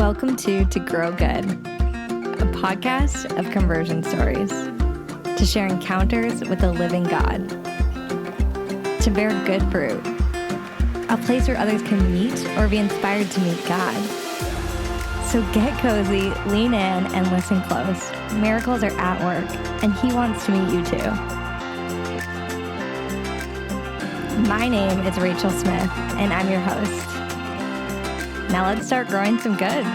Welcome to Grow Good, a podcast of conversion stories, to share encounters with the living God, to bear good fruit, a place where others can meet or be inspired to meet God. So get cozy, lean in, and listen close. Miracles are at work, and He wants to meet you too. My name is Rachel Smith, and I'm your host. Now let's start growing some good.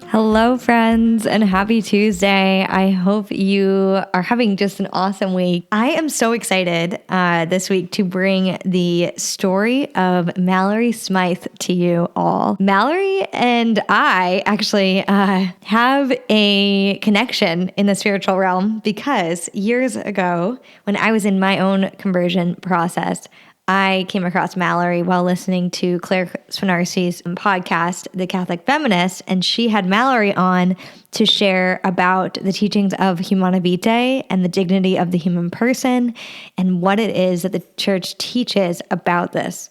Hello, friends, and happy Tuesday. I hope you are having just an awesome week. I am so excited this week to bring the story of Mallory Smyth to you all. Mallory and I actually have a connection in the spiritual realm because years ago, when I was in my own conversion process, I came across Mallory while listening to Claire Swinarski's podcast, The Catholic Feminist, and she had Mallory on to share about the teachings of Humana Vitae and the dignity of the human person and what it is that the church teaches about this.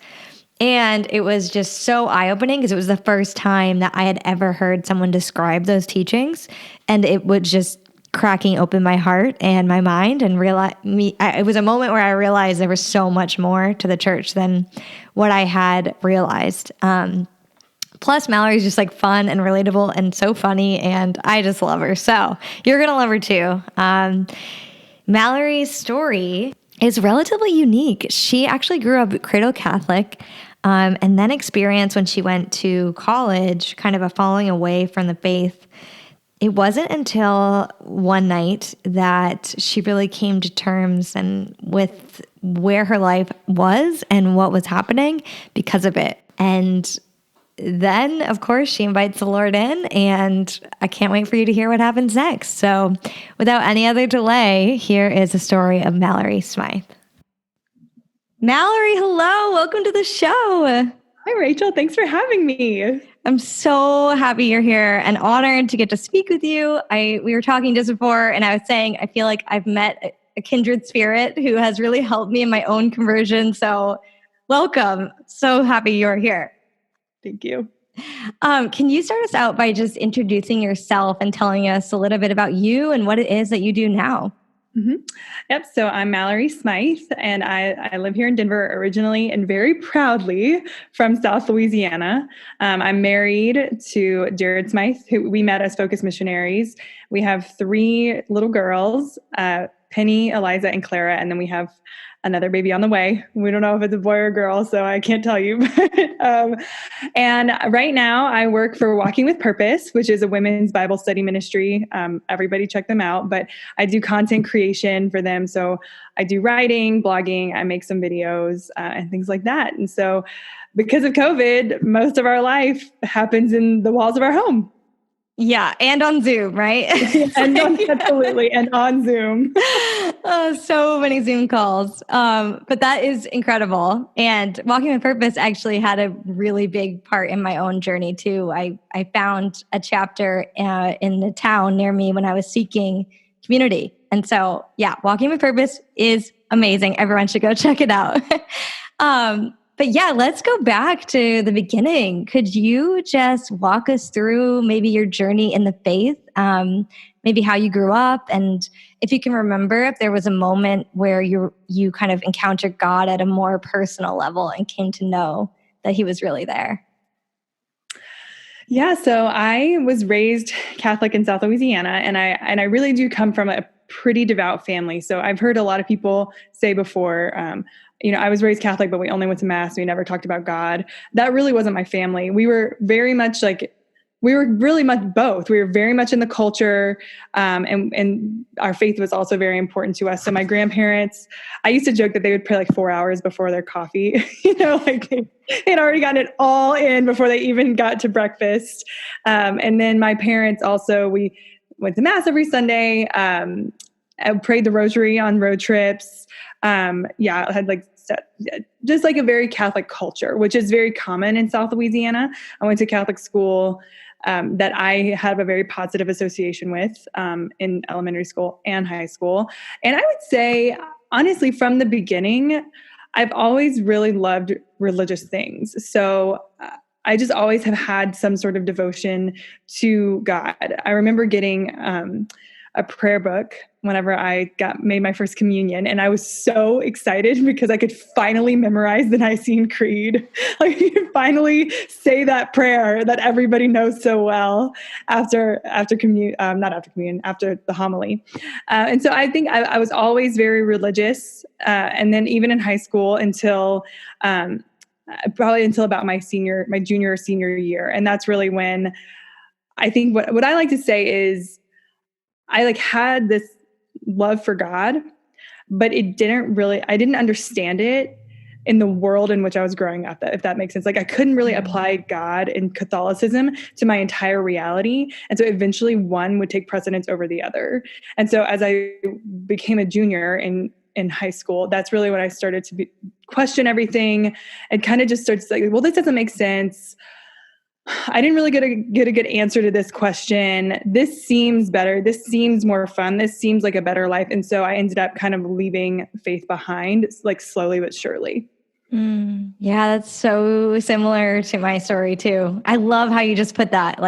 And it was just so eye-opening because it was the first time that I had ever heard someone describe those teachings, and it would just cracking open my heart and my mind and it was a moment where I realized there was so much more to the church than what I had realized. Plus Mallory's just like fun and relatable and so funny, and I just love her. So you're going to love her too. Mallory's story is relatively unique. She actually grew up cradle Catholic, and then experienced when she went to college kind of a falling away from the faith. It wasn't until one night that she really came to terms with where her life was and what was happening because of it. And then, of course, she invites the Lord in, and I can't wait for you to hear what happens next. So without any other delay, here is the story of Mallory Smyth. Mallory, hello. Welcome to the show. Hi, Rachel. Thanks for having me. I'm so happy you're here and honored to get to speak with you. We were talking just before, and I was saying I feel like I've met a kindred spirit who has really helped me in my own conversion. So welcome. So happy you're here. Thank you. Can you start us out by just introducing yourself and telling us a little bit about you and what it is that you do now? Mm-hmm. Yep. So I'm Mallory Smyth, and I live here in Denver originally and very proudly from South Louisiana. I'm married to Jared Smyth, who we met as Focus missionaries. We have 3 little girls, Penny, Eliza, and Clara, and then we have another baby on the way. We don't know if it's a boy or a girl, so I can't tell you. And right now I work for Walking with Purpose, which is a women's Bible study ministry. Everybody check them out. But I do content creation for them. So I do writing, blogging, I make some videos and things like that. And so because of COVID, most of our life happens in the walls of our home. Yeah, and on Zoom, right? Absolutely, and on Zoom. Oh, so many Zoom calls. But that is incredible. And Walking with Purpose actually had a really big part in my own journey too. I found a chapter in the town near me when I was seeking community. And so, yeah, Walking with Purpose is amazing. Everyone should go check it out. But yeah, let's go back to the beginning. Could you just walk us through maybe your journey in the faith, maybe how you grew up, and if you can remember if there was a moment where you kind of encountered God at a more personal level and came to know that He was really there? Yeah, so I was raised Catholic in South Louisiana, and I really do come from a pretty devout family. So I've heard a lot of people say before, I was raised Catholic, but we only went to Mass. We never talked about God. That really wasn't my family. We were very much both. We were very much in the culture, and our faith was also very important to us. So my grandparents, I used to joke that they would pray like 4 hours before their coffee. They'd already gotten it all in before they even got to breakfast. And then my parents also, we went to Mass every Sunday, prayed the rosary on road trips. I had just like a very Catholic culture, which is very common in South Louisiana. I went to Catholic school. that I have a very positive association with in elementary school and high school. And I would say, honestly, from the beginning, I've always really loved religious things. So I just always have had some sort of devotion to God. I remember getting a prayer book whenever I made my first communion, and I was so excited because I could finally memorize the Nicene Creed. Like, you could finally say that prayer that everybody knows so well after not after communion, after the homily. And so I think I was always very religious, and then even in high school probably until about my junior or senior year, and that's really when I think what I like to say is I had this love for God, but I didn't understand it in the world in which I was growing up, if that makes sense. I couldn't really apply God and Catholicism to my entire reality. And so eventually one would take precedence over the other. And so as I became a junior in high school, that's really when I started to question everything and kind of just started to well, this doesn't make sense. I didn't really get a good answer to this question. This seems better. This seems more fun. This seems like a better life. And so I ended up kind of leaving faith behind, slowly but surely. Yeah, that's so similar to my story too. I love how you just put that,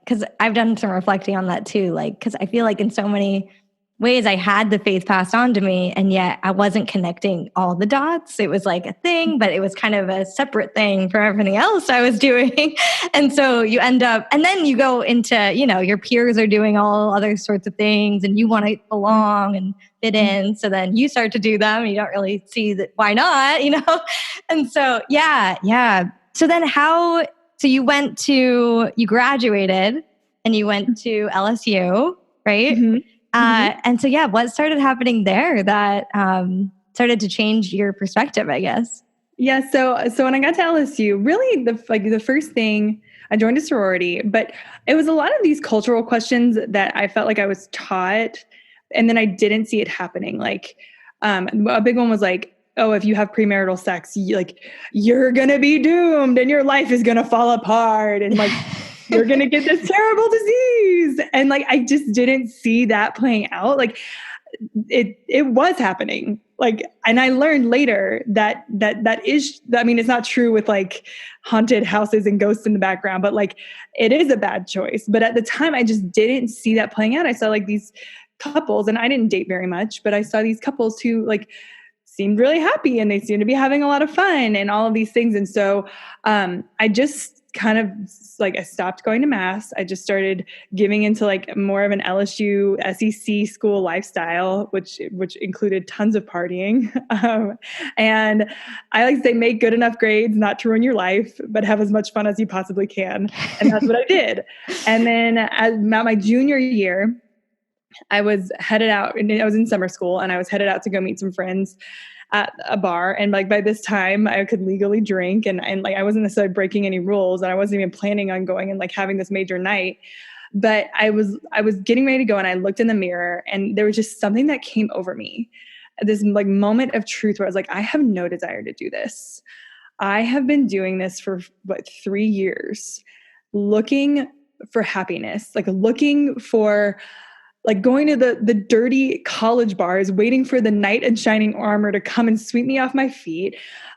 because I've done some reflecting on that too. Because I feel like in so many ways I had the faith passed on to me, and yet I wasn't connecting all the dots. It was like a thing, but it was kind of a separate thing from everything else I was doing. And so you end up, and then you go into, your peers are doing all other sorts of things and you want to belong and fit in. So then you start to do them. You don't really see that, why not, And so, yeah. So then you graduated and you went to LSU, right? Mm-hmm. And so, what started happening there that started to change your perspective, I guess? Yeah. So when I got to LSU, really the first thing, I joined a sorority, but it was a lot of these cultural questions that I felt like I was taught, and then I didn't see it happening. A big one was oh, if you have premarital sex, you're gonna be doomed, and your life is gonna fall apart, and you're gonna get this terrible disease. And I just didn't see that playing out. It was happening. And I learned later that is, I mean, it's not true with haunted houses and ghosts in the background, but it is a bad choice. But at the time I just didn't see that playing out. I saw these couples, and I didn't date very much, but I saw these couples who seemed really happy, and they seemed to be having a lot of fun and all of these things. And so I just kind of I stopped going to mass. I just started giving into more of an LSU SEC school lifestyle, which included tons of partying. And I like to say, make good enough grades not to ruin your life, but have as much fun as you possibly can. And that's what I did. And then at my junior year, I was headed out, and I was in summer school, and I was headed out to go meet some friends at a bar. And by this time I could legally drink, and I wasn't necessarily breaking any rules, and I wasn't even planning on going and having this major night. But I was getting ready to go, and I looked in the mirror, and there was just something that came over me. This moment of truth where I was I have no desire to do this. I have been doing this for 3 years, looking for happiness, looking for going to the dirty college bars, waiting for the knight in shining armor to come and sweep me off my feet,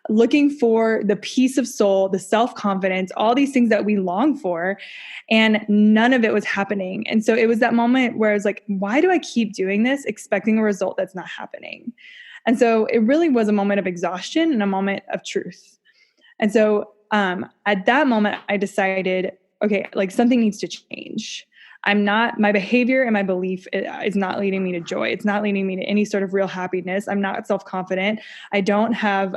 looking for the peace of soul, the self-confidence, all these things that we long for. And none of it was happening. And so it was that moment where I was why do I keep doing this, expecting a result that's not happening? And so it really was a moment of exhaustion and a moment of truth. And so at that moment, I decided, okay, something needs to change. My behavior and my belief is not leading me to joy. It's not leading me to any sort of real happiness. I'm not self-confident. I don't have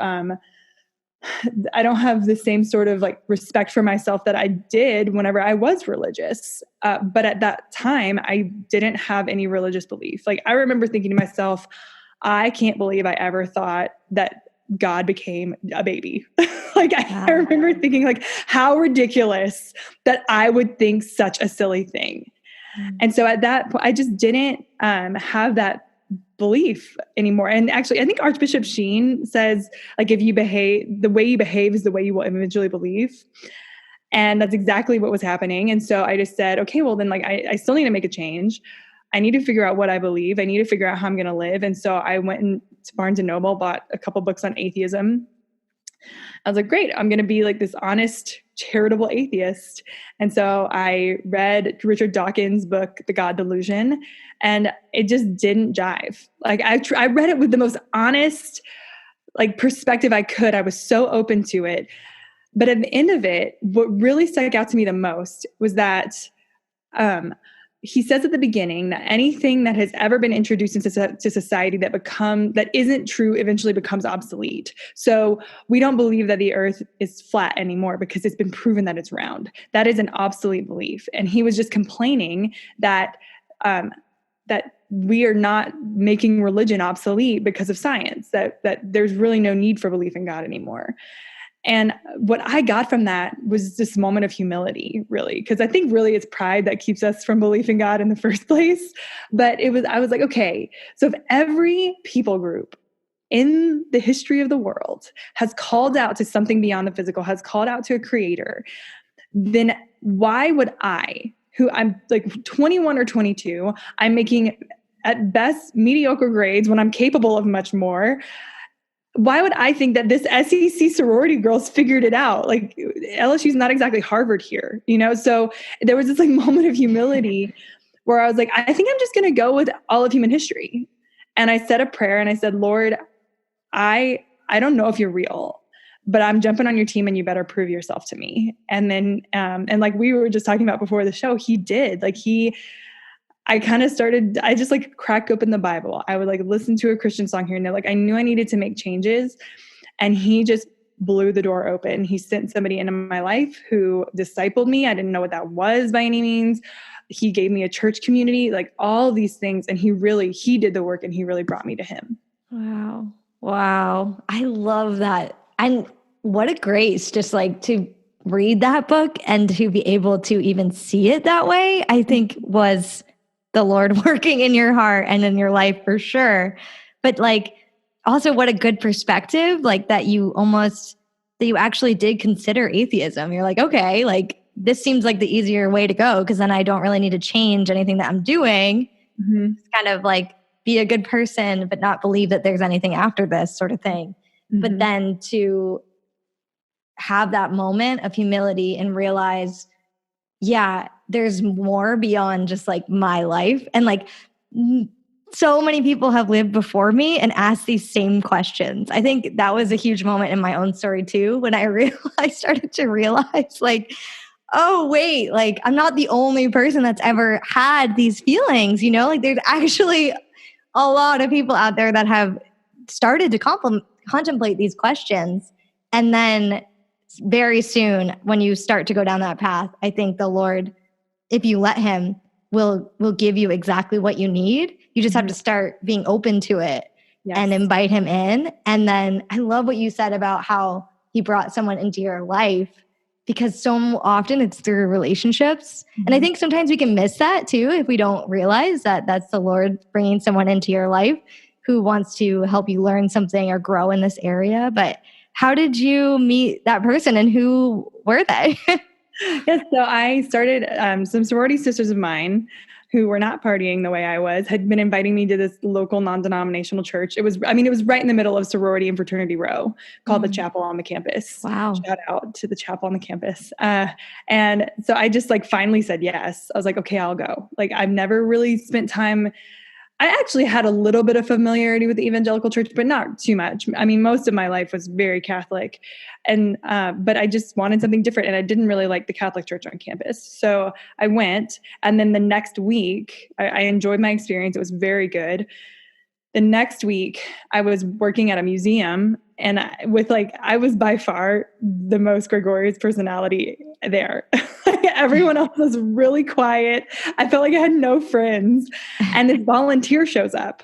the same sort of respect for myself that I did whenever I was religious. But at that time, I didn't have any religious belief. I remember thinking to myself, I can't believe I ever thought that God became a baby. I remember thinking how ridiculous that I would think such a silly thing. And so at that point, I just didn't have that belief anymore. And actually, I think Archbishop Sheen says, if you behave, the way you behave is the way you will eventually believe. And that's exactly what was happening. And so I just said, okay, well then like, I still need to make a change. I need to figure out what I believe. I need to figure out how I'm going to live. And so I went to Barnes and Noble, bought a couple books on atheism. I was like, great, I'm going to be like this honest, charitable atheist. And so I read Richard Dawkins' book, The God Delusion, and it just didn't jive. Like I read it with the most honest, like perspective I could. I was so open to it. But at the end of it, what really stuck out to me the most was that he says at the beginning that anything that has ever been introduced into society that isn't true eventually becomes obsolete. So we don't believe that the earth is flat anymore because it's been proven that it's round. That is an obsolete belief. And he was just complaining that that we are not making religion obsolete because of science, that there's really no need for belief in God anymore. And what I got from that was this moment of humility, really, because I think really it's pride that keeps us from belief in God in the first place. But I was like, okay, so if every people group in the history of the world has called out to something beyond the physical, has called out to a creator, then why would I, who I'm like 21 or 22, I'm making at best mediocre grades when I'm capable of much more, why would I think that this SEC sorority girls figured it out? Like LSU's not exactly Harvard here, you know? So there was this like moment of humility where I was like, I think I'm just going to go with all of human history. And I said a prayer and I said, Lord, I don't know if you're real, but I'm jumping on your team and you better prove yourself to me. And then, and like we were just talking about before the show, he did. Like I just like crack open the Bible. I would like listen to a Christian song here and there. Like I knew I needed to make changes, and he just blew the door open. He sent somebody into my life who discipled me. I didn't know what that was by any means. He gave me a church community, like all these things. And he did the work and he really brought me to him. Wow. Wow. I love that. And what a grace just like to read that book and to be able to even see it that way, I think was the Lord working in your heart and in your life for sure. But like also what a good perspective, like that you actually did consider atheism. You're like, okay, like this seems like the easier way to go because then I don't really need to change anything that I'm doing. Mm-hmm. It's kind of like be a good person, but not believe that there's anything after this sort of thing. Mm-hmm. But then to have that moment of humility and realize, yeah, there's more beyond just like my life. And like so many people have lived before me and asked these same questions. I think that was a huge moment in my own story too, when I started to realize like, oh, wait, like I'm not the only person that's ever had these feelings, you know, like there's actually a lot of people out there that have started to contemplate these questions. And then very soon, when you start to go down that path, I think the Lord, if you let him, will give you exactly what you need. You just have to start being open to it. Yes. And invite him in. And then I love what you said about how he brought someone into your life, because so often it's through relationships. Mm-hmm. And I think sometimes we can miss that too if we don't realize that that's the Lord bringing someone into your life who wants to help you learn something or grow in this area. But how did you meet that person and who were they? Yes, so I started some sorority sisters of mine who were not partying the way I was, had been inviting me to this local non-denominational church. It was right in the middle of sorority and fraternity row called the Chapel on the campus. Wow. Shout out to the chapel on the campus. And so I just like finally said yes. I was like, okay, I'll go. Like I've never really spent time. I actually had a little bit of familiarity with the evangelical church, but not too much. I mean, most of my life was very Catholic, and but I just wanted something different, and I didn't really like the Catholic church on campus. So I went, and then the next week, I enjoyed my experience. It was very good. The next week, I was working at a museum, and I was by far the most gregarious personality there. Everyone else was really quiet. I felt like I had no friends. And this volunteer shows up.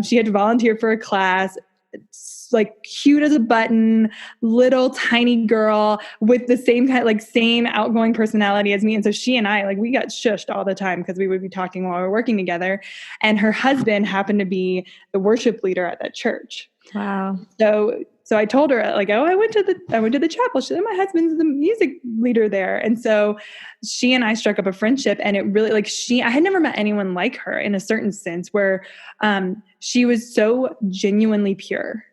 She had to volunteer for a class. It's like cute as a button, little tiny girl with the same outgoing personality as me. And so she and I, we got shushed all the time because we would be talking while we were working together. And her husband happened to be the worship leader at that church. Wow. So So I told her like, oh, I went to the chapel. She said, my husband's the music leader there. And so she and I struck up a friendship, and it really I had never met anyone like her in a certain sense where she was so genuinely pure.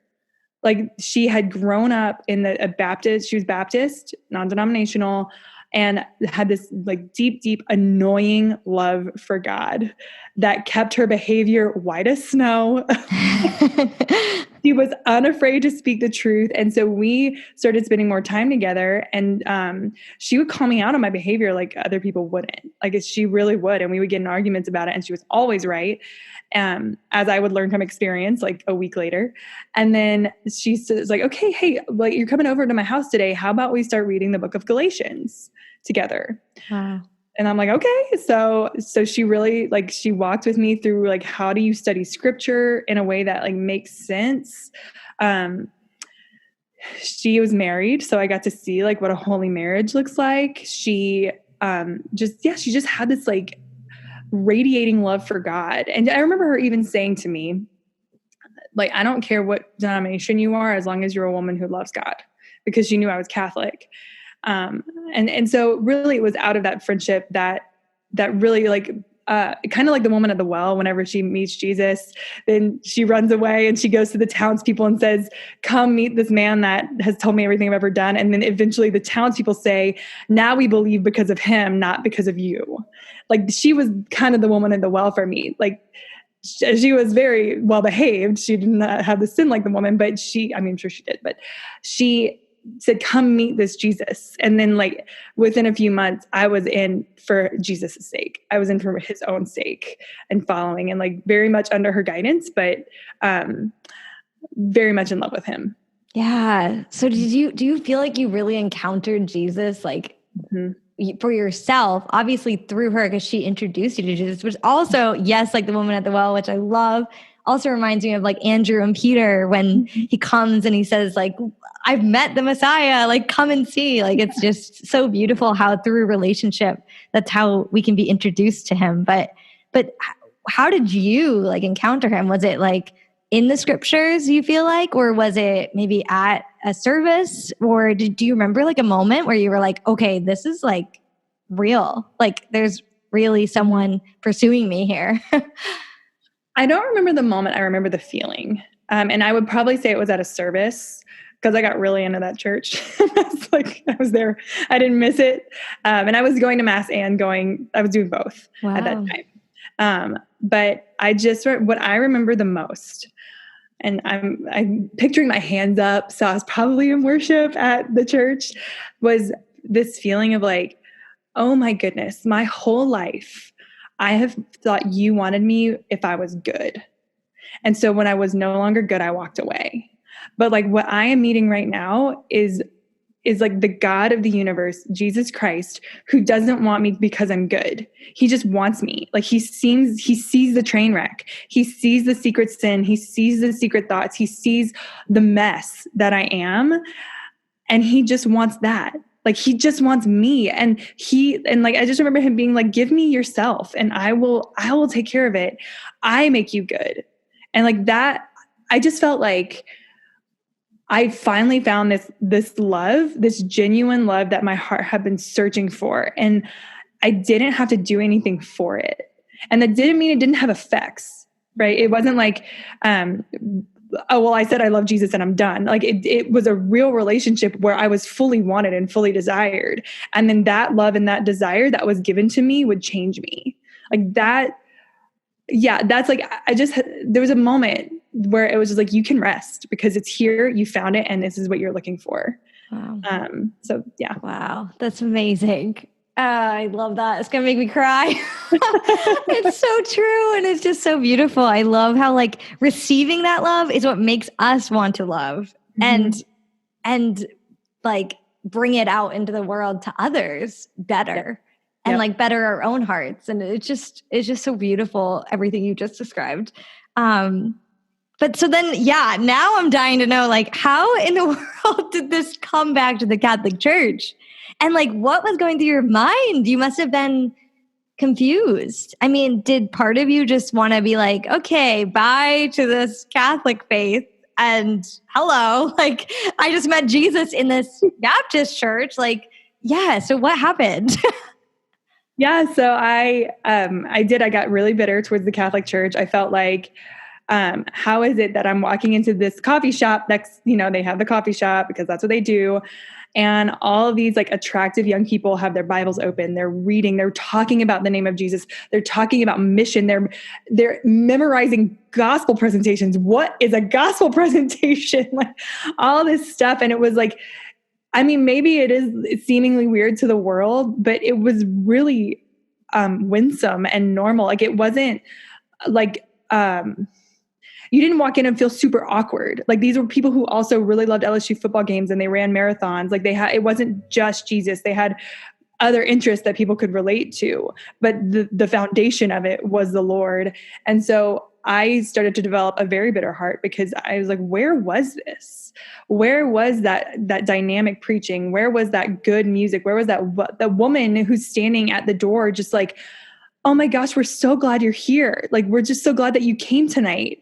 Like she had grown up in a Baptist, she was Baptist, non-denominational, and had this like deep, deep, annoying love for God that kept her behavior white as snow. She was unafraid to speak the truth. And so we started spending more time together, and she would call me out on my behavior like other people wouldn't. Like she really would. And we would get in arguments about it, and she was always right. As I would learn from experience like a week later. And then she says like, okay, hey, like you're coming over to my house today. How about we start reading the book of Galatians together? Wow. And I'm like, okay. So she really like, she walked with me through like, how do you study scripture in a way that like makes sense? She was married, so I got to see like what a holy marriage looks like. She just had this like radiating love for God. And I remember her even saying to me, like, I don't care what denomination you are, as long as you're a woman who loves God, because she knew I was Catholic. And so really it was out of that friendship that really like, kind of like the woman at the well, whenever she meets Jesus, then she runs away and she goes to the townspeople and says, come meet this man that has told me everything I've ever done. And then eventually the townspeople say, now we believe because of him, not because of you. Like she was kind of the woman at the well for me. Like she was very well behaved. She did not have the sin like the woman, but I'm sure she did, but she said, come meet this Jesus. And then like within a few months, I was in for Jesus' sake. I was in for his own sake and following, and like very much under her guidance, but very much in love with him. Yeah. So do you feel like you really encountered Jesus like for yourself, obviously through her, because she introduced you to Jesus, which also, yes, like the woman at the well, which I love, also reminds me of like Andrew and Peter when he comes and he says like, I've met the Messiah, like come and see. Like it's just so beautiful how through relationship, that's how we can be introduced to him. But how did you like encounter him? Was it like in the scriptures, you feel like, or was it maybe at a service, or do you remember like a moment where you were like, okay, this is like real, like there's really someone pursuing me here? I don't remember the moment. I remember the feeling. And I would probably say it was at a service, because I got really into that church. I was there. I didn't miss it. And I was going to mass and I was doing both at that time. But what I remember the most, and I'm picturing my hands up, so I was probably in worship at the church, was this feeling of like, oh my goodness, my whole life, I have thought you wanted me if I was good. And so when I was no longer good, I walked away. But like what I am meeting right now is like the God of the universe, Jesus Christ, who doesn't want me because I'm good. He just wants me. Like he sees the train wreck. He sees the secret sin. He sees the secret thoughts. He sees the mess that I am. And he just wants that. Like he just wants me. And like, I just remember him being like, give me yourself and I will take care of it. I make you good. And like that, I just felt like I finally found this love, this genuine love that my heart had been searching for. And I didn't have to do anything for it. And that didn't mean it didn't have effects, right? It wasn't like, oh, well, I said I love Jesus and I'm done. Like it was a real relationship where I was fully wanted and fully desired. And then that love and that desire that was given to me would change me. Like that. Yeah, that's like, there was a moment where it was just like, you can rest because it's here, you found it, and this is what you're looking for. Wow. So yeah. Wow. That's amazing. I love that. It's going to make me cry. It's so true. And it's just so beautiful. I love how like receiving that love is what makes us want to love and like bring it out into the world to others better. And like better our own hearts. And it's just so beautiful, everything you just described. But so then, now I'm dying to know, like, how in the world did this come back to the Catholic Church? And like, what was going through your mind? You must have been confused. I mean, did part of you just want to be like, okay, bye to this Catholic faith And hello, like I just met Jesus in this Baptist church. Like, yeah. So what happened? Yeah, so I got really bitter towards the Catholic Church. I felt like, how is it that I'm walking into this coffee shop next, they have the coffee shop because that's what they do. And all of these like attractive young people have their Bibles open. They're reading, they're talking about the name of Jesus. They're talking about mission. They're memorizing gospel presentations. What is a gospel presentation? Like all this stuff. And it was like, I mean, maybe it is seemingly weird to the world, but it was really winsome and normal. Like it wasn't like you didn't walk in and feel super awkward. Like these were people who also really loved LSU football games and they ran marathons. Like it wasn't just Jesus. They had other interests that people could relate to, but the foundation of it was the Lord. And so I started to develop a very bitter heart because I was like, where was this? Where was that dynamic preaching? Where was that good music? Where was the woman who's standing at the door just like, oh my gosh, we're so glad you're here. Like, we're just so glad that you came tonight.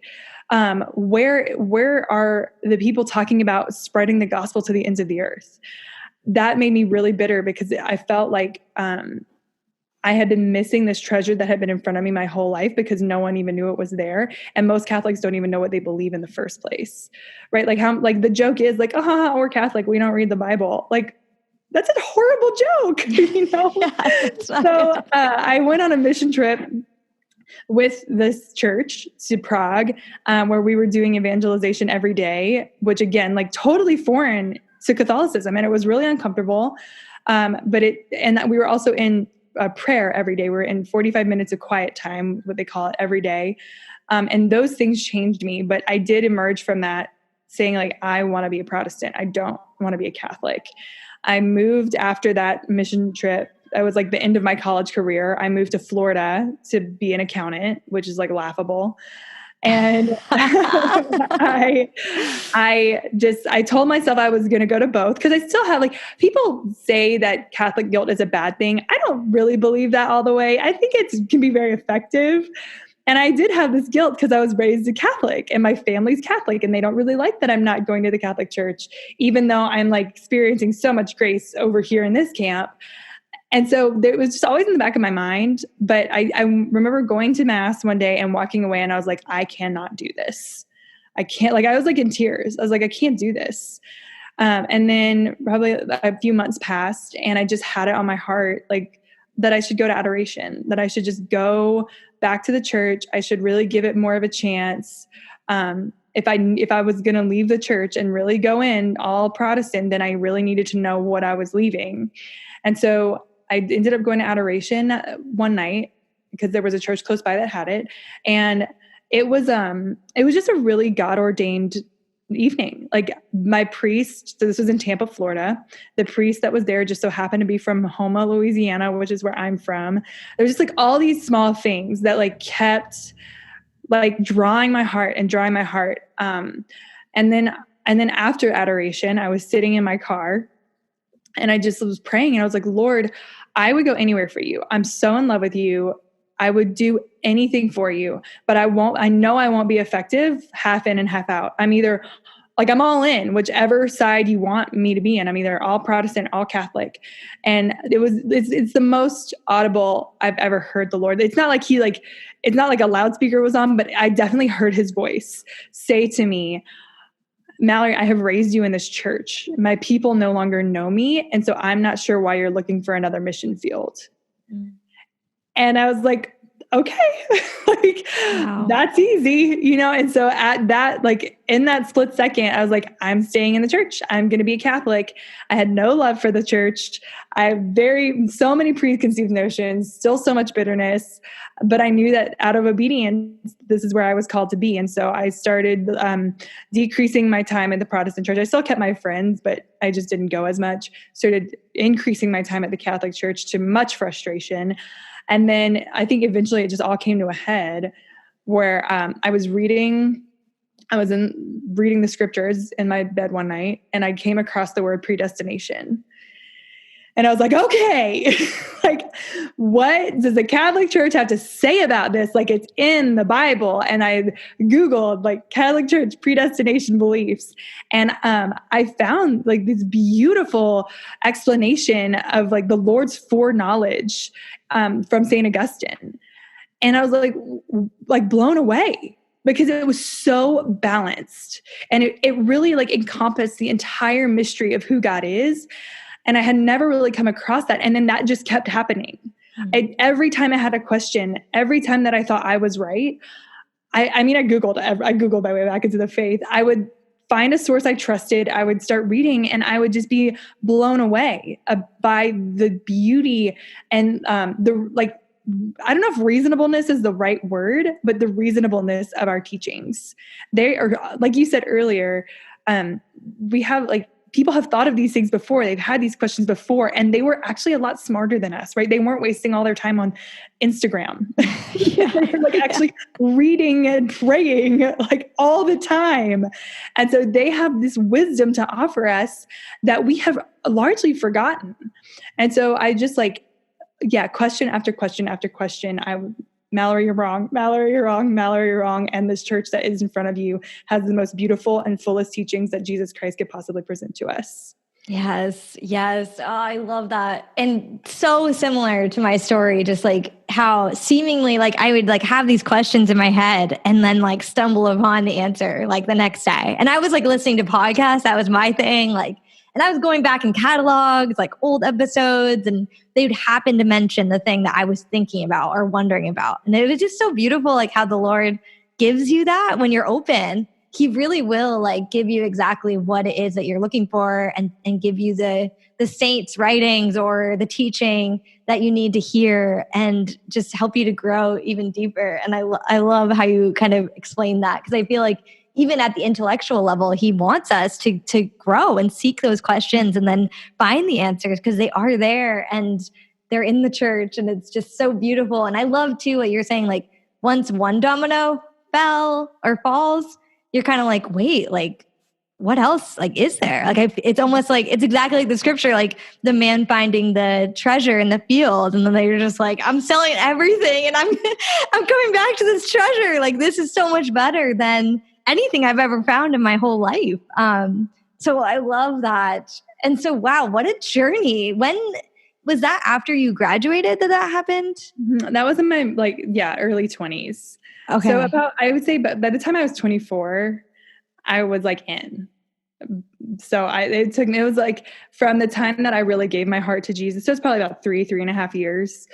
Where are the people talking about spreading the gospel to the ends of the earth? That made me really bitter because I felt like I had been missing this treasure that had been in front of me my whole life because no one even knew it was there. And most Catholics don't even know what they believe in the first place, right? Like the joke is like, oh, we're Catholic, we don't read the Bible. Like, that's a horrible joke, Yeah, So I went on a mission trip with this church to Prague, where we were doing evangelization every day, which again, like totally foreign to Catholicism. And it was really uncomfortable. And that we were also in prayer every day. We're in 45 minutes of quiet time, what they call it, every day. And those things changed me, but I did emerge from that saying like, I want to be a Protestant. I don't want to be a Catholic. I moved after that mission trip. That was like the end of my college career. I moved to Florida to be an accountant, which is like laughable. And I told myself I was going to go to both because I still have like people say that Catholic guilt is a bad thing. I don't really believe that all the way. I think it can be very effective. And I did have this guilt because I was raised a Catholic and my family's Catholic and they don't really like that I'm not going to the Catholic Church, even though I'm like experiencing so much grace over here in this camp. And so it was just always in the back of my mind. But I remember going to mass one day and walking away and I was like, I cannot do this. I can't, like, I was like in tears. I was like, I can't do this. And then probably a few months passed and I just had it on my heart, like that I should go to adoration, that I should just go back to the church. I should really give it more of a chance. If I was going to leave the church and really go in all Protestant, then I really needed to know what I was leaving. And so I ended up going to adoration one night because there was a church close by that had it. And it was just a really God ordained evening. Like my priest, so this was in Tampa, Florida. The priest that was there just so happened to be from Houma, Louisiana, which is where I'm from. There's just like all these small things that like kept like drawing my heart and drawing my heart. And then after adoration, I was sitting in my car and I just was praying and I was like, Lord, I would go anywhere for you. I'm so in love with you. I would do anything for you, but I know I won't be effective half in and half out. I'm either like, I'm all in whichever side you want me to be in. I'm either all Protestant, all Catholic. And it's the most audible I've ever heard the Lord. It's not like it's not like a loudspeaker was on, but I definitely heard his voice say to me, Mallory, I have raised you in this church. My people no longer know me. And so I'm not sure why you're looking for another mission field. Mm. And I was like, okay, like wow. That's easy, And so at that, like in that split second, I was like, I'm staying in the church. I'm going to be a Catholic. I had no love for the church. I have so many preconceived notions, still so much bitterness, but I knew that out of obedience, this is where I was called to be. And so I started decreasing my time at the Protestant church. I still kept my friends, but I just didn't go as much. Started increasing my time at the Catholic church to much frustration. And then I think eventually it just all came to a head where I was reading the scriptures in my bed one night and I came across the word predestination. And I was like, okay, like, what does the Catholic Church have to say about this? Like, it's in the Bible. And I Googled like Catholic Church predestination beliefs. And I found like this beautiful explanation of like the Lord's foreknowledge from St. Augustine. And I was like blown away because it was so balanced. And it really like encompassed the entire mystery of who God is. And I had never really come across that. And then that just kept happening. Every time I had a question, every time that I thought I was right, I Googled my way back into the faith. I would find a source I trusted. I would start reading and I would just be blown away by the beauty and the like, I don't know if reasonableness is the right word, but the reasonableness of our teachings. They are, like you said earlier, we have like, people have thought of these things before. They've had these questions before, and they were actually a lot smarter than us, right? They weren't wasting all their time on Instagram. They were like actually reading and praying like all the time. And so they have this wisdom to offer us that we have largely forgotten. And so I just like, question after question after question, Mallory, you're wrong. Mallory, you're wrong. Mallory, you're wrong. And this church that is in front of you has the most beautiful and fullest teachings that Jesus Christ could possibly present to us. Yes. Yes. Oh, I love that. And so similar to my story, just like how seemingly like I would like have these questions in my head and then like stumble upon the answer like the next day. And I was like listening to podcasts. That was my thing. Like, and I was going back in catalogs, like old episodes, and they would happen to mention the thing that I was thinking about or wondering about. And it was just so beautiful, like how the Lord gives you that when you're open. He really will like give you exactly what it is that you're looking for and give you the saints' writings or the teaching that you need to hear and just help you to grow even deeper. And I love how you kind of explain that because I feel like even at the intellectual level, he wants us to grow and seek those questions and then find the answers because they are there and they're in the church and it's just so beautiful. And I love too what you're saying, like once one domino fell or falls, you're kind of like, wait, like what else like is there? Like it's almost like it's exactly like the scripture, like the man finding the treasure in the field, and then they're just like, I'm selling everything and I'm I'm coming back to this treasure. Like this is so much better than anything I've ever found in my whole life. So I love that. And so wow, what a journey. When was that after you graduated that happened? That was in my early 20s. Okay. So I would say, but by the time I was 24, I was like in. So it was like from the time that I really gave my heart to Jesus. So it's probably about 3.5 years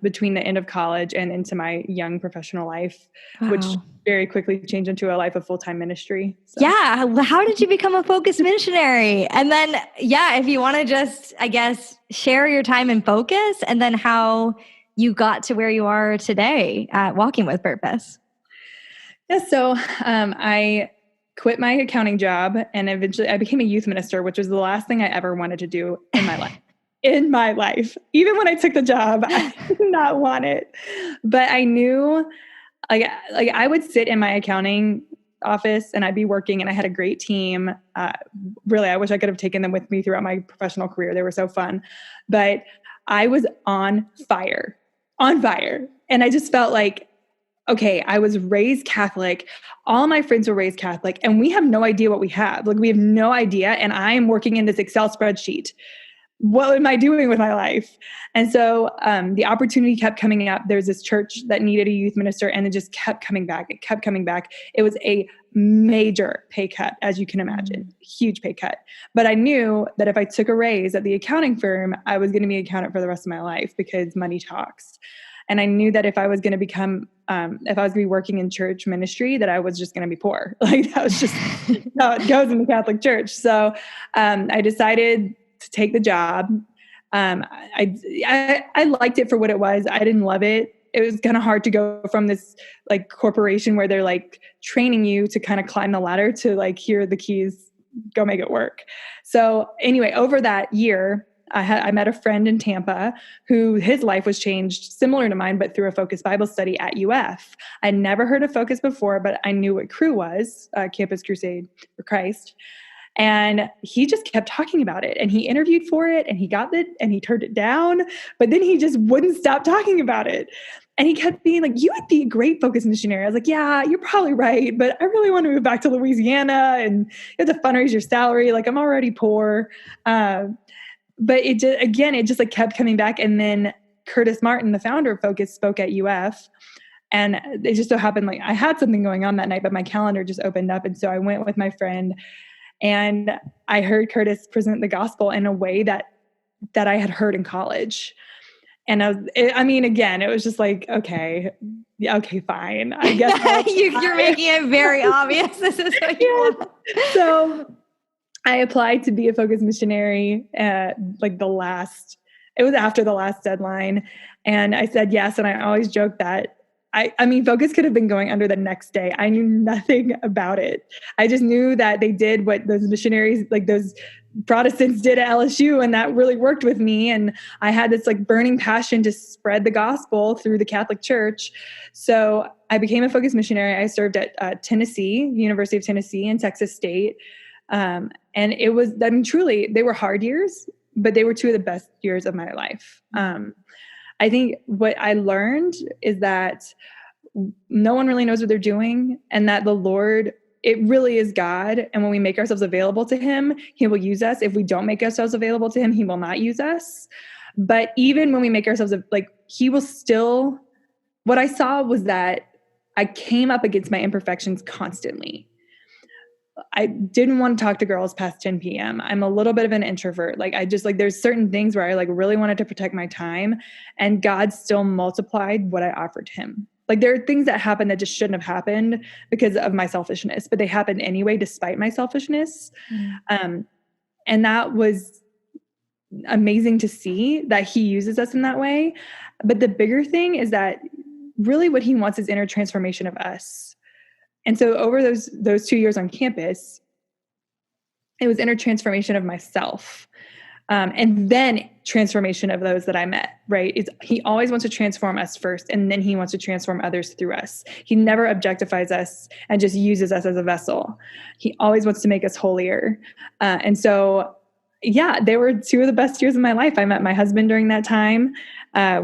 between the end of college and into my young professional life, which very quickly changed into a life of full-time ministry. So. Yeah. How did you become a focus missionary? And then, if you want to just, I guess, share your time in focus and then how you got to where you are today at Walking with Purpose. Yeah. So I quit my accounting job and eventually I became a youth minister, which was the last thing I ever wanted to do in my life. In my life. Even when I took the job, I did not want it. But I knew like I would sit in my accounting office and I'd be working and I had a great team. Really, I wish I could have taken them with me throughout my professional career. They were so fun. But I was on fire. And I just felt like, okay, I was raised Catholic. All my friends were raised Catholic and we have no idea what we have. Like we have no idea. And I am working in this Excel spreadsheet. What am I doing with my life? And so the opportunity kept coming up. There's this church that needed a youth minister and it just kept coming back. It kept coming back. It was a major pay cut, as you can imagine, huge pay cut. But I knew that if I took a raise at the accounting firm, I was going to be an accountant for the rest of my life because money talks. And I knew that if I was going to become, if I was going to be working in church ministry, that I was just going to be poor. Like that was just how it goes in the Catholic Church. So I decided to take the job. I liked it for what it was. I didn't love it. It was kind of hard to go from this like corporation where they're like training you to kind of climb the ladder to like, here are the keys, go make it work. So anyway, over that year, I met a friend in Tampa who his life was changed similar to mine, but through a Focus Bible study at UF. I'd never heard of Focus before, but I knew what Cru was, Campus Crusade for Christ. And he just kept talking about it, and he interviewed for it, and he got it, and he turned it down, but then he just wouldn't stop talking about it. And he kept being like, you would be a great focus missionary. I was like, yeah, you're probably right, but I really want to move back to Louisiana, and you have to fundraise your salary. Like, I'm already poor. But it just, again, it just like kept coming back. And then Curtis Martin, the founder of Focus, spoke at UF. And it just so happened, like, I had something going on that night, but my calendar just opened up. And so I went with my friend, and I heard Curtis present the gospel in a way that I had heard in college. And again, it was just like, okay, fine. I guess you're making it very obvious. This is what you want. So I applied to be a focus missionary at it was after the last deadline. And I said yes. And I always joke that Focus could have been going under the next day. I knew nothing about it. I just knew that they did what those missionaries, like those Protestants, did at LSU, and that really worked with me. And I had this like burning passion to spread the gospel through the Catholic Church. So I became a Focus missionary. I served at Tennessee, University of Tennessee, and Texas State. And it was, truly, they were hard years, but they were two of the best years of my life. I think what I learned is that no one really knows what they're doing, and that the Lord, it really is God. And when we make ourselves available to him, he will use us. If we don't make ourselves available to him, he will not use us. But even when we make ourselves, he will still, what I saw was that I came up against my imperfections constantly. I didn't want to talk to girls past 10 p.m. I'm a little bit of an introvert. There's certain things where I really wanted to protect my time, and God still multiplied what I offered him. There are things that happen that just shouldn't have happened because of my selfishness, but they happened anyway, despite my selfishness. And that was amazing to see that he uses us in that way. But the bigger thing is that really what he wants is inner transformation of us. And so over those 2 years on campus, it was inner transformation of myself. And then transformation of those that I met, right? He always wants to transform us first, and then he wants to transform others through us. He never objectifies us and just uses us as a vessel. He always wants to make us holier. And so, yeah, they were two of the best years of my life. I met my husband during that time.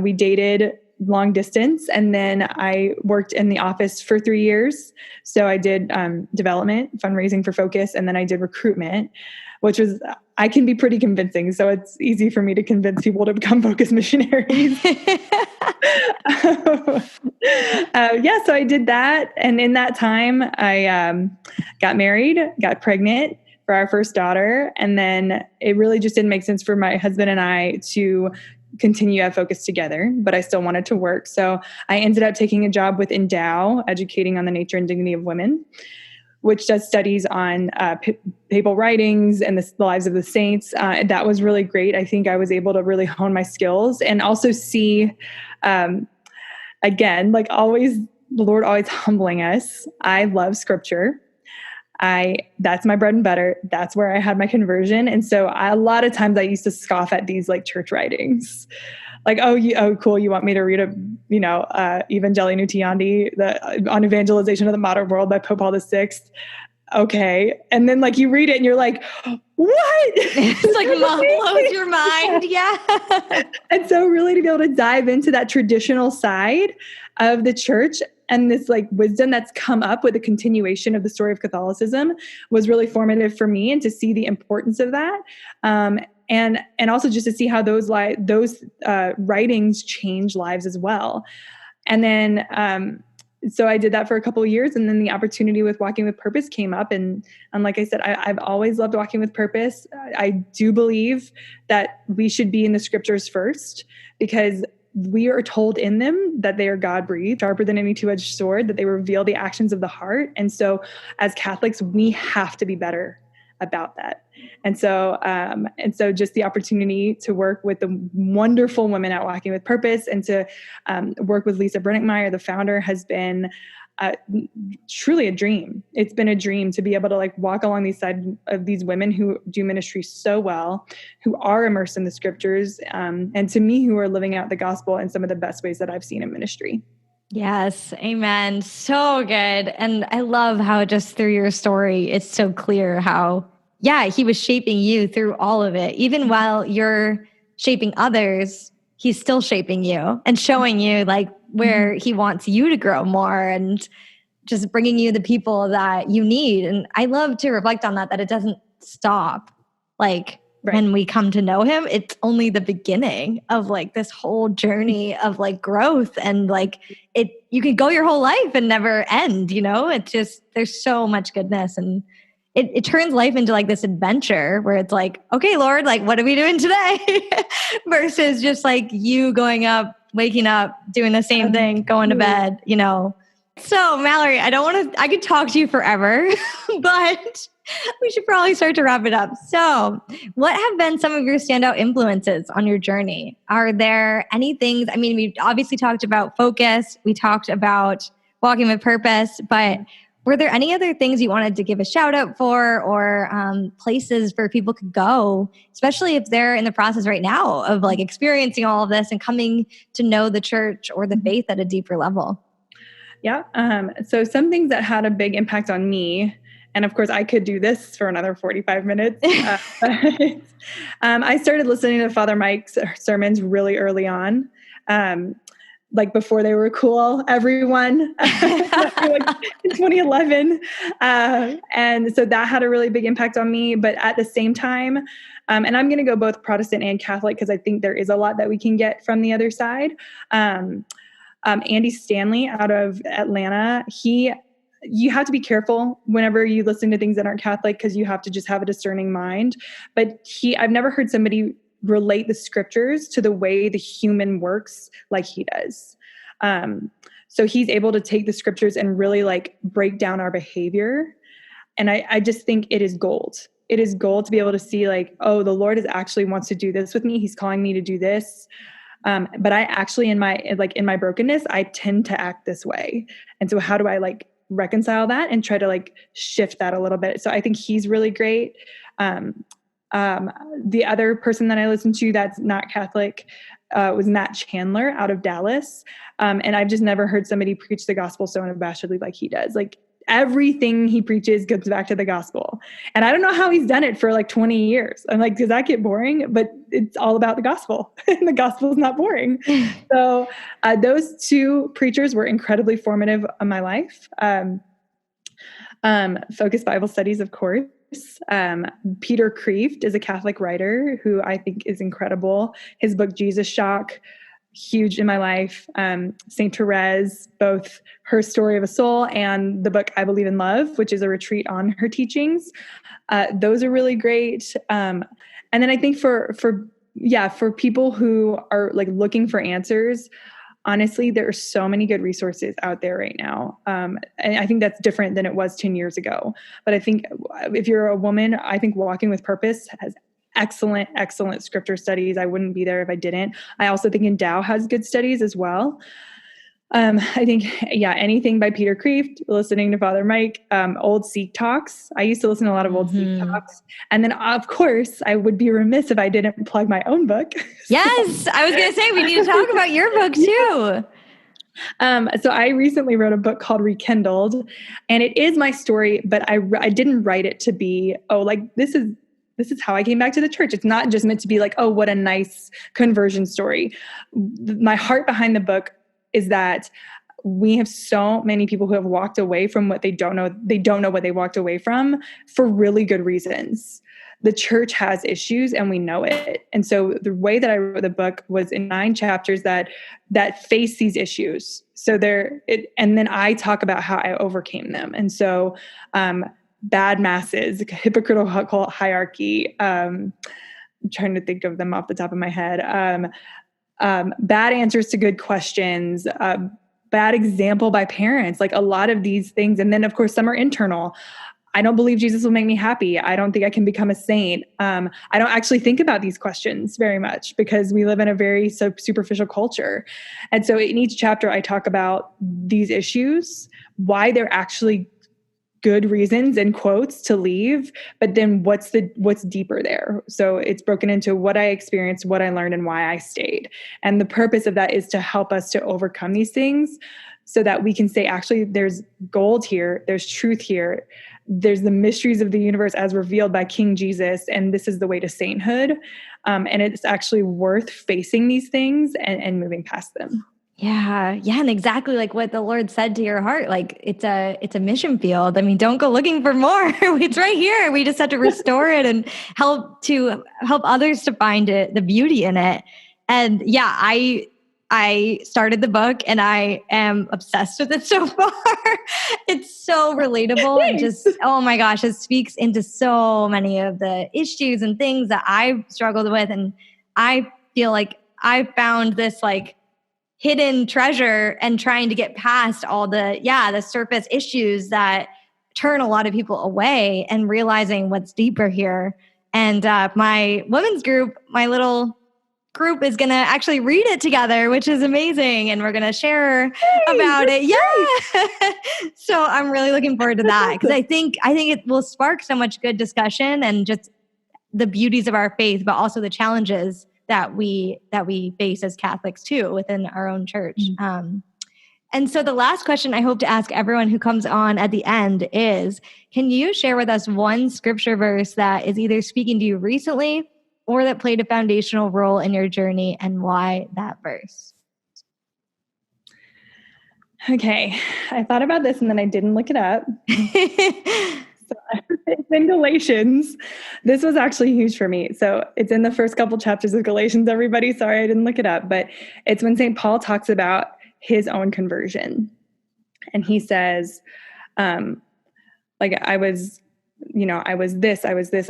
We dated long distance. And then I worked in the office for 3 years. So I did development, fundraising for Focus, and then I did recruitment, which was, I can be pretty convincing. So it's easy for me to convince people to become Focus missionaries. So I did that. And in that time, I got married, got pregnant for our first daughter. And then it really just didn't make sense for my husband and I to continue at Focus together, but I still wanted to work. So I ended up taking a job with Endow, educating on the nature and dignity of women, which does studies on papal writings and the lives of the saints. That was really great. I think I was able to really hone my skills and also see, again, like always, the Lord always humbling us. I love scripture. That's my bread and butter. That's where I had my conversion. And so a lot of times I used to scoff at these like church writings. Like, oh, cool. You want me to read Evangelii Nuntiandi, on evangelization of the modern world by Pope Paul VI. Okay. And then like you read it and you're like, what? It's like blows your mind. Yeah. And so really to be able to dive into that traditional side of the church and this like wisdom that's come up with the continuation of the story of Catholicism was really formative for me, and to see the importance of that. And also just to see how those writings change lives as well. And then, so I did that for a couple of years, and then the opportunity with Walking with Purpose came up. And like I said, I've always loved Walking with Purpose. I do believe that we should be in the scriptures first, because we are told in them that they are God-breathed, sharper than any two-edged sword, that they reveal the actions of the heart. And so as Catholics, we have to be better about that. And so just the opportunity to work with the wonderful women at Walking with Purpose, and to work with Lisa Brennickmeyer, the founder, has been truly a dream. It's been a dream to be able to like walk along these side of these women who do ministry so well, who are immersed in the scriptures, and to me, who are living out the gospel in some of the best ways that I've seen in ministry. Yes. Amen. So good. And I love how just through your story, it's so clear how yeah, he was shaping you through all of it. Even while you're shaping others, he's still shaping you and showing you like where he wants you to grow more and just bringing you the people that you need. And I love to reflect on that it doesn't stop. Like when we come to know him, it's only the beginning of like this whole journey of like growth, and like you can go your whole life and never end, you know? It's just, there's so much goodness, and it turns life into like this adventure where it's like, okay, Lord, like what are we doing today? Versus just like you going up, waking up, doing the same thing, going to bed, you know? So Mallory, I could talk to you forever, but we should probably start to wrap it up. So what have been some of your standout influences on your journey? Are there any things, I mean, we obviously talked about focus, we talked about walking with purpose, but were there any other things you wanted to give a shout out for, or places where people could go, especially if they're in the process right now of like experiencing all of this and coming to know the church or the faith at a deeper level? Yeah. So some things that had a big impact on me, and of course I could do this for another 45 minutes. I started listening to Father Mike's sermons really early on. Like before they were cool, everyone, like in 2011. And so that had a really big impact on me. But at the same time, and I'm going to go both Protestant and Catholic because I think there is a lot that we can get from the other side. Andy Stanley out of Atlanta, you have to be careful whenever you listen to things that aren't Catholic because you have to just have a discerning mind. But I've never heard somebody relate the scriptures to the way the human works like he does. So he's able to take the scriptures and really like break down our behavior. And I just think it is gold. It is gold to be able to see like, oh, the Lord actually wants to do this with me. He's calling me to do this. But I actually, in my brokenness, I tend to act this way. And so how do I like reconcile that and try to like shift that a little bit? So I think he's really great. The other person that I listened to that's not Catholic was Matt Chandler out of Dallas. And I've just never heard somebody preach the gospel so unabashedly like he does. Like everything he preaches goes back to the gospel. And I don't know how he's done it for like 20 years. I'm like, does that get boring? But it's all about the gospel. And the gospel is not boring. So those two preachers were incredibly formative in my life. Focus Bible Studies, of course. Peter Kreeft is a Catholic writer who I think is incredible. His book, Jesus Shock, huge in my life. Saint Therese, both her Story of a Soul and the book I Believe in Love, which is a retreat on her teachings. Those are really great. And then I think for people who are like looking for answers, honestly, there are so many good resources out there right now. And I think that's different than it was 10 years ago. But I think if you're a woman, I think Walking with Purpose has excellent scripture studies. I wouldn't be there if I didn't. I also think Endow has good studies as well. I think, anything by Peter Kreeft, listening to Father Mike, old Sikh talks. I used to listen to a lot of old Sikh talks. And then, of course, I would be remiss if I didn't plug my own book. Yes, I was going to say, we need to talk about your book too. So I recently wrote a book called Rekindled, and it is my story, but I didn't write it to be, this is how I came back to the church. It's not just meant to be like, oh, what a nice conversion story. My heart behind the book is that we have so many people who have walked away from what they don't know. They don't know what they walked away from for really good reasons. The church has issues and we know it. And so the way that I wrote the book was in 9 chapters that face these issues. So and then I talk about how I overcame them. And so, bad masses, hypocritical hierarchy. I'm trying to think of them off the top of my head. Bad answers to good questions, bad example by parents, like a lot of these things. And then of course, some are internal. I don't believe Jesus will make me happy. I don't think I can become a saint. I don't actually think about these questions very much because we live in a very superficial culture. And so in each chapter, I talk about these issues, why they're actually good reasons in quotes to leave, but then what's deeper there. So it's broken into what I experienced, what I learned, and why I stayed. And the purpose of that is to help us to overcome these things so that we can say, actually, there's gold here, there's truth here, there's the mysteries of the universe as revealed by King Jesus, and this is the way to sainthood. And it's actually worth facing these things and moving past them. Yeah. Yeah. And exactly like what the Lord said to your heart. Like it's a mission field. I mean, don't go looking for more. It's right here. We just have to restore it and help others to find it, the beauty in it. And yeah, I started the book and I am obsessed with it so far. It's so relatable and just, oh my gosh, it speaks into so many of the issues and things that I've struggled with. And I feel like I found this like hidden treasure and trying to get past all the surface issues that turn a lot of people away and realizing what's deeper here. And my women's group, my little group is going to actually read it together, which is amazing. And we're going to share about it. Yeah. So I'm really looking forward to that because I think it will spark so much good discussion and just the beauties of our faith, but also the challenges that we face as Catholics too within our own church. And so the last question I hope to ask everyone who comes on at the end is, can you share with us one scripture verse that is either speaking to you recently or that played a foundational role in your journey, and why that verse? Okay. I thought about this and then I didn't look it up. So it's in Galatians. This was actually huge for me. So it's in the first couple chapters of Galatians, everybody. Sorry, I didn't look it up, but it's when St. Paul talks about his own conversion. And he says, like I was this, I was like,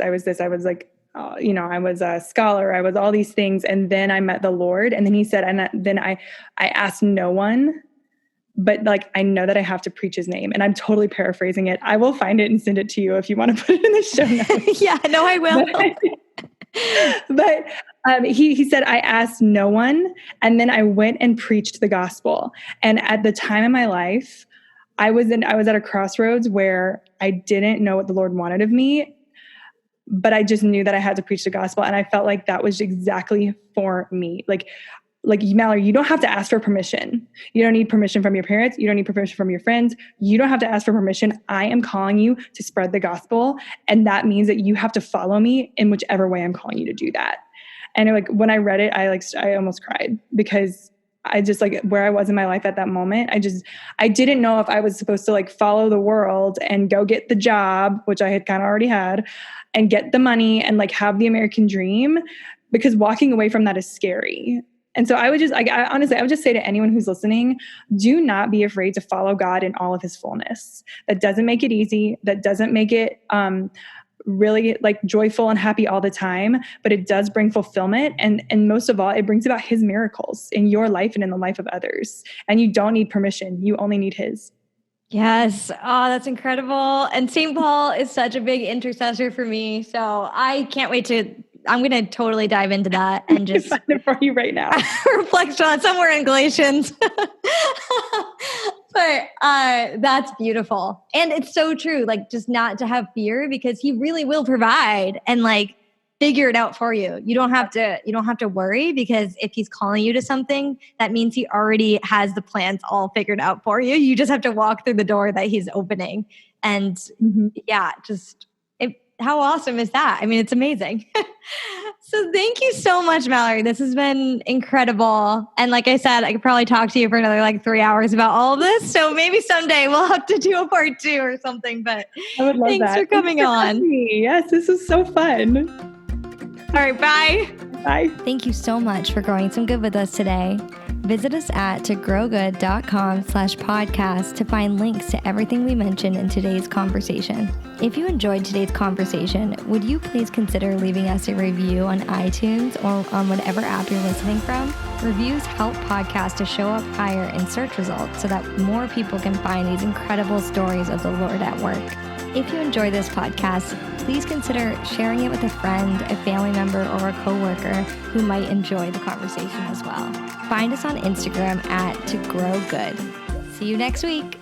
I was a scholar, I was all these things. And then I met the Lord. And then he said, and then I asked no one, but like, I know that I have to preach his name. And I'm totally paraphrasing it. I will find it and send it to you if you want to put it in the show notes. Yeah, no, I will. But he said, I asked no one. And then I went and preached the gospel. And at the time in my life, I was at a crossroads where I didn't know what the Lord wanted of me, but I just knew that I had to preach the gospel. And I felt like that was exactly for me. Like Mallory, you don't have to ask for permission. You don't need permission from your parents. You don't need permission from your friends. You don't have to ask for permission. I am calling you to spread the gospel. And that means that you have to follow me in whichever way I'm calling you to do that. And like, when I read it, I almost cried because I just like where I was in my life at that moment. I didn't know if I was supposed to like follow the world and go get the job, which I had kind of already had, and get the money and like have the American dream, because walking away from that is scary. And so I would just say to anyone who's listening, do not be afraid to follow God in all of his fullness. That doesn't make it easy. That doesn't make it really like joyful and happy all the time, but it does bring fulfillment. And most of all, it brings about his miracles in your life and in the life of others. And you don't need permission. You only need his. Yes. Oh, that's incredible. And St. Paul is such a big intercessor for me. So I can't wait I'm going to totally dive into that and just find it for you right now. Reflect on somewhere in Galatians. But that's beautiful. And it's so true. Like just not to have fear, because he really will provide and like figure it out for you. You don't have to worry, because if he's calling you to something, that means he already has the plans all figured out for you. You just have to walk through the door that he's opening. And how awesome is that? I mean, it's amazing. So thank you so much, Mallory. This has been incredible. And like I said, I could probably talk to you for another like 3 hours about all of this. So maybe someday we'll have to do a part 2 or something, but I would love thanks that. for coming on. Yes, this is so fun. All right, bye. Bye. Thank you so much for growing some good with us today. Visit us at togrowgood.com/podcast to find links to everything we mentioned in today's conversation. If you enjoyed today's conversation, would you please consider leaving us a review on iTunes or on whatever app you're listening from? Reviews help podcasts to show up higher in search results so that more people can find these incredible stories of the Lord at work. If you enjoy this podcast, please consider sharing it with a friend, a family member, or a coworker who might enjoy the conversation as well. Find us on Instagram at @togrowgood. See you next week.